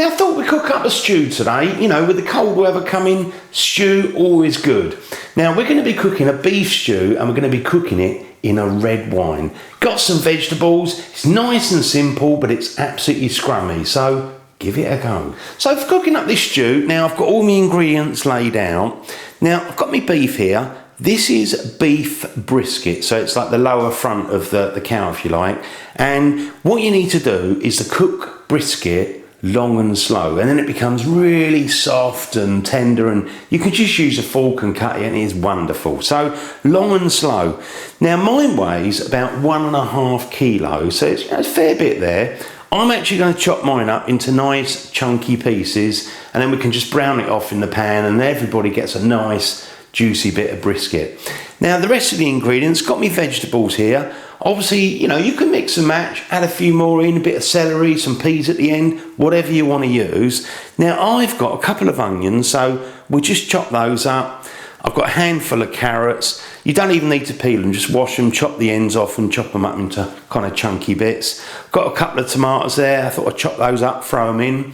Now I thought we'd cook up a stew today, you know, with the cold weather coming, stew always good. Now we're going to be cooking a beef stew and we're going to be cooking it in a red wine. Got some vegetables, it's nice and simple but it's absolutely scrummy, so give it a go. So for cooking up this stew, now I've got all my ingredients laid out. Now I've got my beef here. This is beef brisket, so it's like the lower front of the cow if you like. And what you need to do is to cook brisket long and slow, and then it becomes really soft and tender, and you can just use a fork and cut it and it is wonderful. So long and slow. Now mine weighs about 1.5 kilos, so it's a fair bit there. I'm actually going to chop mine up into nice chunky pieces, and then we can just brown it off in the pan and everybody gets a nice juicy bit of brisket. Now the rest of the ingredients, got me vegetables here. Obviously, you know, you can mix and match, add a few more in, a bit of celery, some peas at the end, whatever you want to use. Now I've got a couple of onions, so we'll just chop those up. I've got a handful of carrots. You don't even need to peel them, just wash them, chop the ends off and chop them up into kind of chunky bits. Got a couple of tomatoes there, I thought I'd chop those up, throw them in.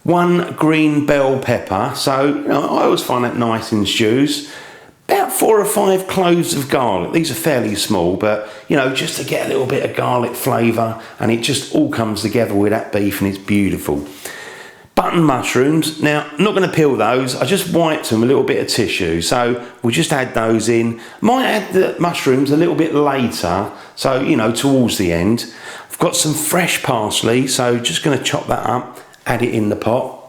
1 green bell pepper, so you know, I always find that nice in stews. About 4 or 5 cloves of garlic. These are fairly small, but you know, just to get a little bit of garlic flavour, and it just all comes together with that beef and it's beautiful. Button mushrooms. Now, I'm not going to peel those, I just wiped them with a little bit of tissue, so we'll just add those in. Might add the mushrooms a little bit later, so you know, towards the end. I've got some fresh parsley, so just going to chop that up, add it in the pot.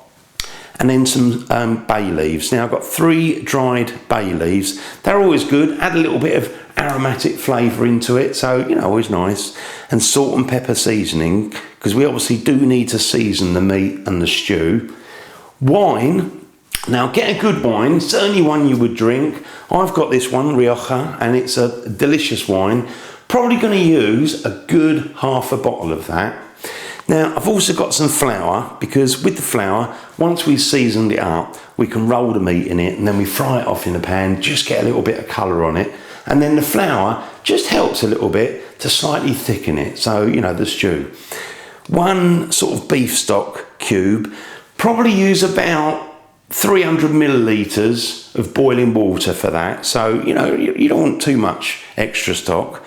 And then some bay leaves. Now I've got 3 dried bay leaves. They're always good. Add a little bit of aromatic flavour into it, so you know, always nice. And salt and pepper seasoning, because we obviously do need to season the meat and the stew. Wine. Now get a good wine, certainly one you would drink. I've got this one, Rioja, and it's a delicious wine. Probably going to use a good half a bottle of that. Now I've also got some flour, because with the flour, once we've seasoned it up, we can roll the meat in it and then we fry it off in the pan, just get a little bit of colour on it. And then the flour just helps a little bit to slightly thicken it, so you know, the stew. 1 sort of beef stock cube, probably use about 300 millilitres of boiling water for that, so you know, you don't want too much extra stock.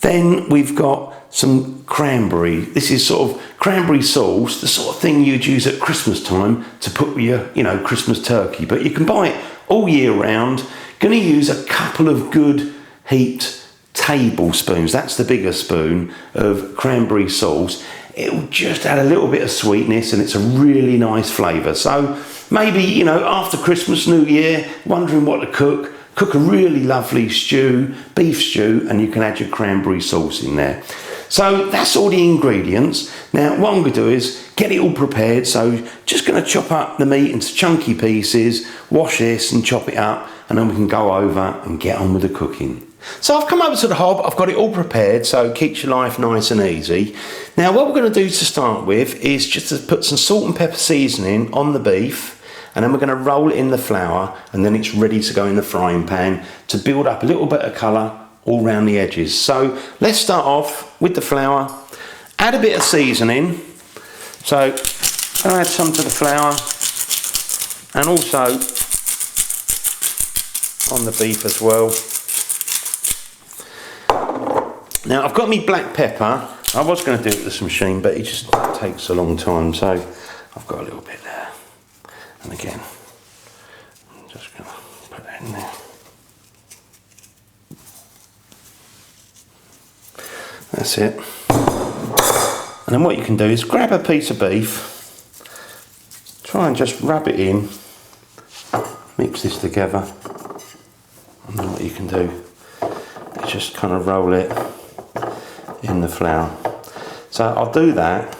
Then we've got some cranberry. This is sort of cranberry sauce, the sort of thing you'd use at Christmas time to put with your, you know, Christmas turkey, but you can buy it all year round. Going to use a couple of good heaped tablespoons, that's the bigger spoon, of cranberry sauce. It'll just add a little bit of sweetness and it's a really nice flavour. So maybe, you know, after Christmas, New Year, wondering what to cook, cook a really lovely stew, beef stew, and you can add your cranberry sauce in there. So that's all the ingredients. Now what I'm going to do is get it all prepared, so just going to chop up the meat into chunky pieces, wash this and chop it up, and then we can go over and get on with the cooking. So I've come over to the hob, I've got it all prepared, so it keeps your life nice and easy. Now what we're going to do to start with is just to put some salt and pepper seasoning on the beef, and then we're going to roll it in the flour, and then it's ready to go in the frying pan to build up a little bit of colour all around the edges. So let's start off with the flour, add a bit of seasoning, so I'll add some to the flour and also on the beef as well. Now I've got me black pepper. I was going to do it with this machine, but it just takes a long time, so I've got a little bit there. And again, I'm just going to put that in there. That's it. And then what you can do is grab a piece of beef, try and just rub it in, mix this together, and then what you can do is just kind of roll it in the flour. So I'll do that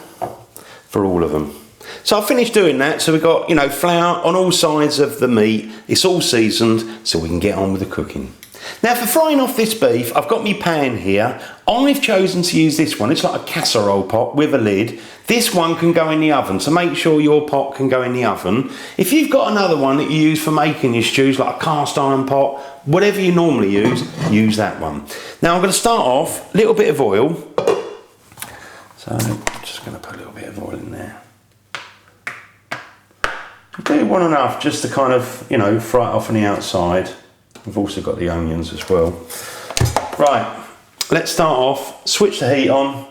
for all of them. So I've finished doing that, so we've got, you know, flour on all sides of the meat, it's all seasoned, so we can get on with the cooking. Now for frying off this beef, I've got my pan here. I've chosen to use this one. It's like a casserole pot with a lid. This one can go in the oven, so make sure your pot can go in the oven. If you've got another one that you use for making your stews, like a cast iron pot, whatever you normally use that one. Now I'm going to start off, a little bit of oil. So I'm just going to put a little bit of oil in there. do want enough just to kind of, you know, fry it off on the outside. We've also got the onions as well. Right, let's start off. Switch the heat on.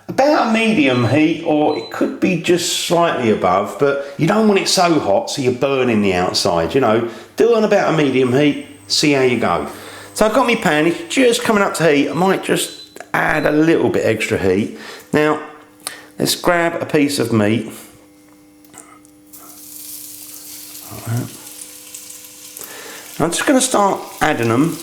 About a medium heat, or it could be just slightly above, but you don't want it so hot so you're burning the outside, you know. Do it on about a medium heat, see how you go. So I've got my pan, it's just coming up to heat. I might just add a little bit extra heat. Now, let's grab a piece of meat. Like that. I'm just going to start adding them.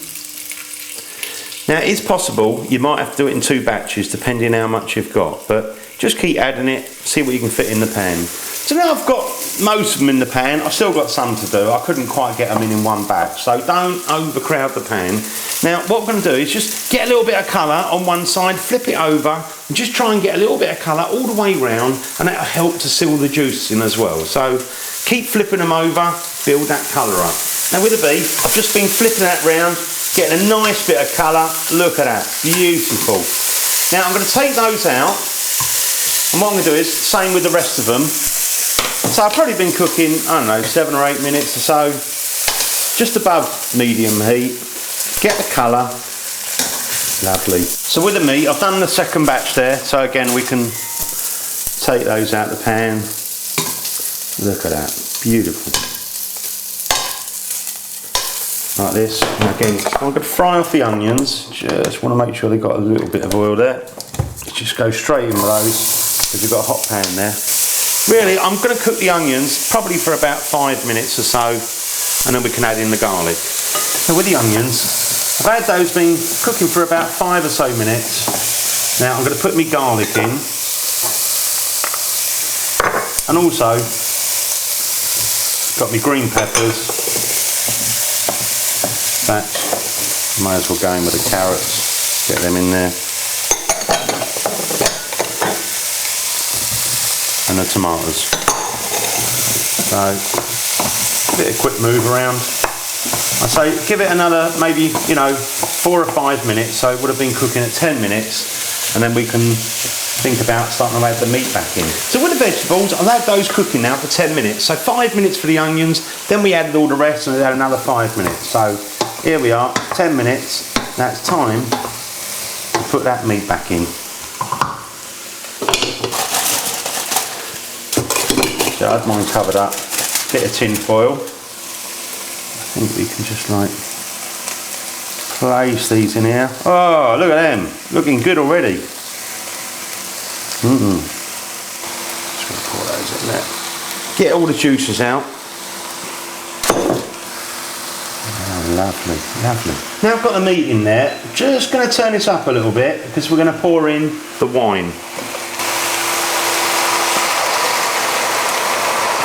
Now it is possible you might have to do it in 2 batches depending how much you've got, but just keep adding it, see what you can fit in the pan. So now I've got most of them in the pan. I've still got some to do. I couldn't quite get them in 1 batch, so don't overcrowd the pan. Now what we're going to do is just get a little bit of colour on one side, flip it over and just try and get a little bit of colour all the way round, and that'll help to seal the juice in as well. So keep flipping them over, build that colour up. Now with the beef, I've just been flipping that round, getting a nice bit of colour. Look at that, beautiful. Now I'm going to take those out, and what I'm going to do is same with the rest of them. So I've probably been cooking, I don't know, 7 or 8 minutes or so, just above medium heat. Get the colour, lovely. So with the meat, I've done the second batch there, so again we can take those out of the pan. Look at that, beautiful. Like this. And again, I'm going to fry off the onions. Just want to make sure they've got a little bit of oil there. Just go straight in with those because you've got a hot pan there. Really, I'm going to cook the onions probably for about 5 minutes or so, and then we can add in the garlic. So with the onions, I've had those been cooking for about 5 or so minutes. Now I'm going to put my garlic in, and also got my green peppers. That might as well go in with the carrots, get them in there, and the tomatoes. So a bit of quick move around. I say give it another maybe, you know, 4 or 5 minutes, so it would have been cooking at 10 minutes, and then we can think about starting to add the meat back in. So with the vegetables, I've had those cooking now for 10 minutes. So 5 minutes for the onions, then we added all the rest and we had another 5 minutes. So here we are, 10 minutes. Now it's time to put that meat back in. So I had mine covered up, bit of tin foil. I think we can just like place these in here. Oh, look at them, looking good already. Just going to pour those in there. Get all the juices out. Oh, lovely, lovely. Now I've got the meat in there. Just going to turn this up a little bit because we're going to pour in the wine.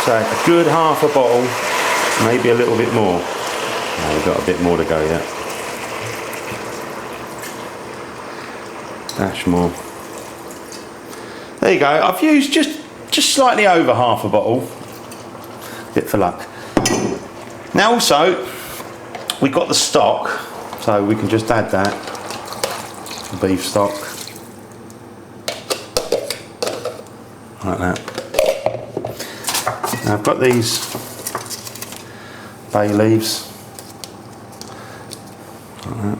So a good half a bottle, maybe a little bit more. No, we've got a bit more to go yet. Dash more. There you go. I've used just slightly over half a bottle. Bit for luck. Now also, we've got the stock, so we can just add that. Beef stock. Like that. Now I've got these bay leaves. Like that.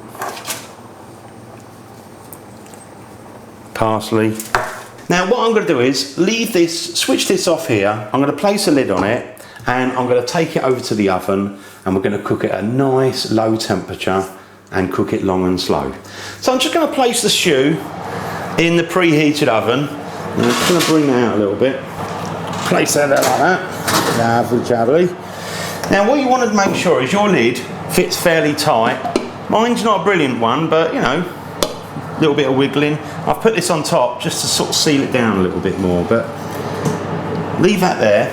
Parsley. Now what I'm going to do is leave this, switch this off here. I'm going to place a lid on it, and I'm going to take it over to the oven, and we're going to cook it at a nice low temperature and cook it long and slow. So I'm just going to place the stew in the preheated oven. And I'm just going to bring that out a little bit. Place that out like that. Lovely jubbly. Now what you want to make sure is your lid fits fairly tight. Mine's not a brilliant one, but you know, a little bit of wiggling. I've put this on top just to sort of seal it down a little bit more, but leave that there.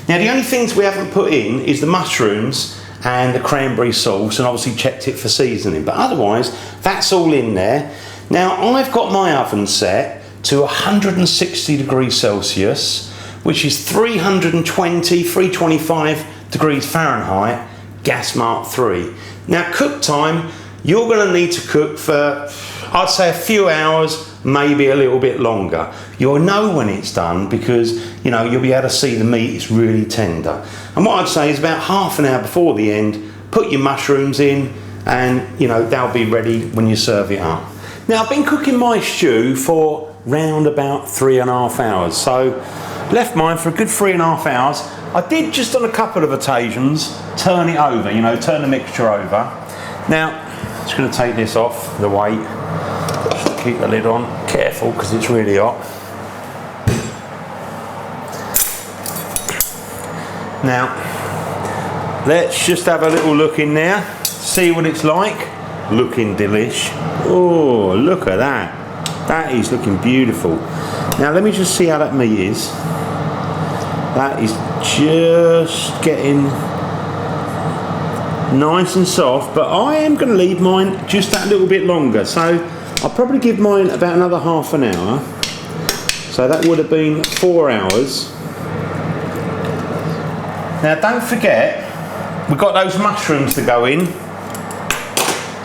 Now the only things we haven't put in is the mushrooms and the cranberry sauce, and obviously checked it for seasoning, but otherwise that's all in there. Now I've got my oven set to 160 degrees Celsius, which is 325 degrees Fahrenheit, gas mark 3. Now cook time, you're going to need to cook for, I'd say, a few hours, maybe a little bit longer. You'll know when it's done because, you know, you'll be able to see the meat is really tender. And what I'd say is about half an hour before the end, put your mushrooms in and, you know, they'll be ready when you serve it up. Now, I've been cooking my stew for round about 3.5 hours. So left mine for a good 3.5 hours. I did just on a couple of occasions turn it over, you know, turn the mixture over. Now, just going to take this off the weight. Just keep the lid on, careful because it's really hot. Now, let's just have a little look in there, see what it's like. Looking delish. Oh, look at that. That is looking beautiful. Now, let me just see how that meat is. That is just getting nice and soft, but I am going to leave mine just that little bit longer. So I'll probably give mine about another half an hour. So that would have been 4 hours. Now don't forget, we've got those mushrooms to go in.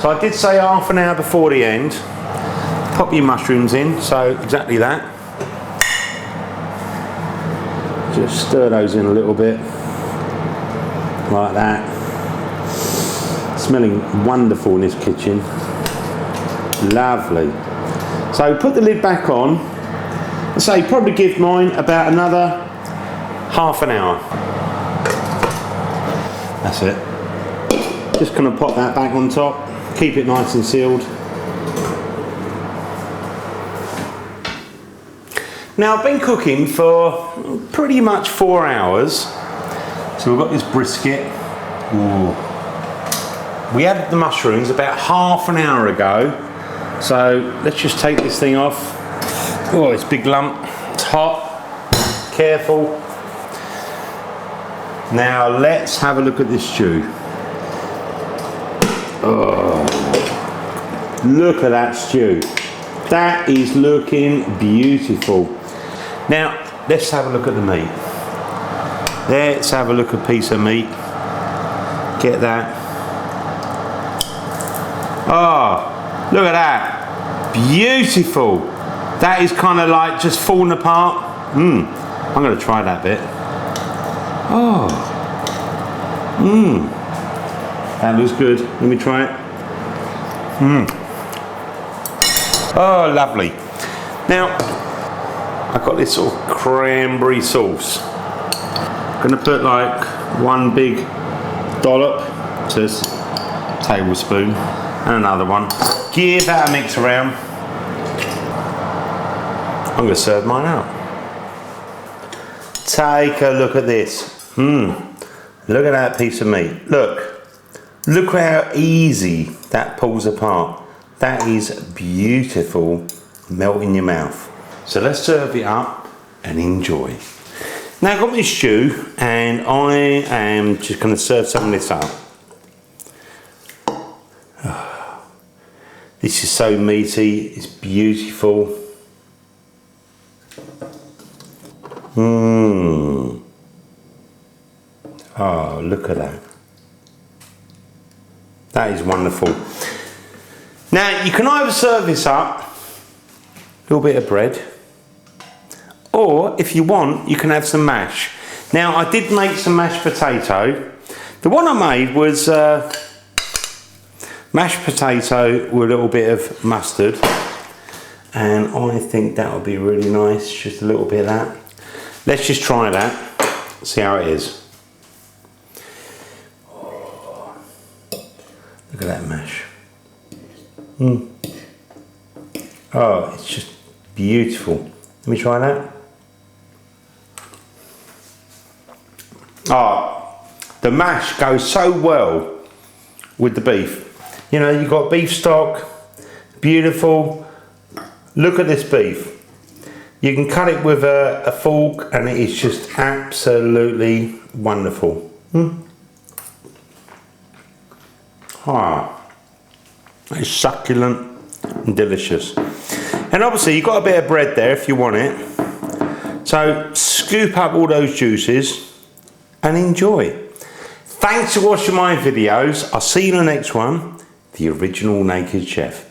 So I did say half an hour before the end. Pop your mushrooms in, so exactly that. Just stir those in a little bit, like that. Smelling wonderful in this kitchen. Lovely. So put the lid back on. I say probably give mine about another half an hour. That's it. Just gonna pop that back on top. Keep it nice and sealed. Now I've been cooking for pretty much 4 hours. So we've got this brisket. Ooh. We added the mushrooms about half an hour ago. So let's just take this thing off. Oh, it's a big lump. It's hot. Careful. Now let's have a look at this stew. Oh, look at that stew. That is looking beautiful. Now, let's have a look at the meat. Let's have a look at a piece of meat. Get that. Oh, look at that. Beautiful. That is kind of like just falling apart. I'm going to try that bit. Oh. That looks good. Let me try it. Oh, lovely. Now, I've got this sort of cranberry sauce. I'm going to put like one big dollop, just tablespoon, and another one. Give that a mix around. I'm going to serve mine out. Take a look at this. Look at that piece of meat. Look how easy that pulls apart. That is beautiful, melt in your mouth. So let's serve it up and enjoy. Now I've got my stew and I am just going to serve some of this up. This is so meaty, it's beautiful. Oh, look at that. That is wonderful. Now, you can either serve this up, a little bit of bread, or if you want, you can have some mash. Now, I did make some mashed potato. The one I made was mashed potato with a little bit of mustard. And I think that would be really nice, just a little bit of that. Let's just try that, see how it is. Oh, look at that mash. Oh, it's just beautiful. Let me try that. Oh, the mash goes so well with the beef. You know, you've got beef stock, beautiful. Look at this beef. You can cut it with a fork and it is just absolutely wonderful. It's succulent and delicious. And obviously you've got a bit of bread there if you want it. So scoop up all those juices and enjoy. Thanks for watching my videos. I'll see you in the next one. The Original Naked Chef.